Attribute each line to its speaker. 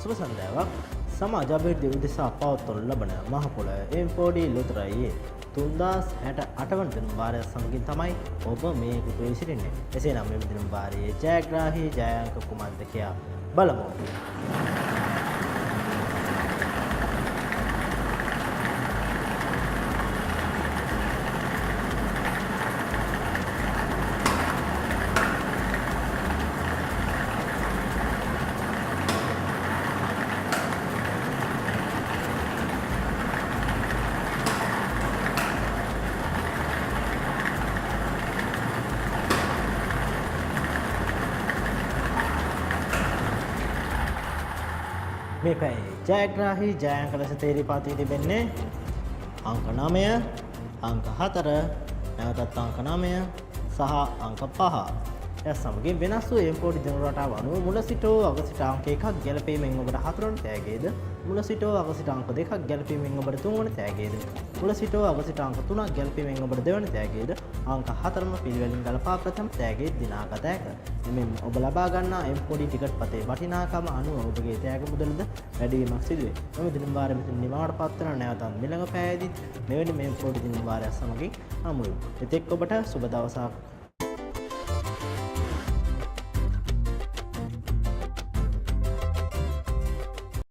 Speaker 1: සුබ සන්ධ්‍යාවක්. සමාජ අභිවෘද්ධිය උදෙසා පවත්වනු ලබන මහපොළ එම්4D ලොතරැයියේ 3068 වන දින වාරය සමගින් තමයි ඔබ මේ එකතු වී සිටින්නේ. එසේනම් මේ දින වාරයේ ජයග්‍රාහී ජයාංක කුමක්ද කියා බලමු. මේ පැයේ ජයග්‍රාහී ජයාංක ලෙස තේරීපත් වී තිබෙන්නේ අංක 9, අංක 4, නැවතත් අංක 9 සහ අංක 5. ඒ සමගින් වෙනස් වූ M4D දින රටාව අනුව මුල සිට අග සිට අංක 1ක් ගැලපීමෙන් ඔබට 4 වන තෑගයද, මුල සිට අග සිට අංක 2ක් ගැලපීමෙන් ඔබට 3 වන තෑගයද, මුල සිට අග සිට අංක 3ක් ගැලපීමෙන් ඔබට 2 වන තෑගයද, අංක 4ම පිළිවෙලින් ගලපා ප්‍රථම තෑගයේ දිනාගත හැක. එමෙන් ඔබ ලබා ගන්නා M4D ටිකට් පතේ වටිනාකම අනුව ඔබගේ තෑග මුදලද වැඩිවීමක් සිදුවේ. මෙම දින වාරය මෙතන නිමාවට පත්වන නැවතත් මෙළඟ පෑයේදී මෙවැනි M4D දින වාරයක් සමගින් හමු වෙමු. එතෙක් ඔබට සුබ දවසක්.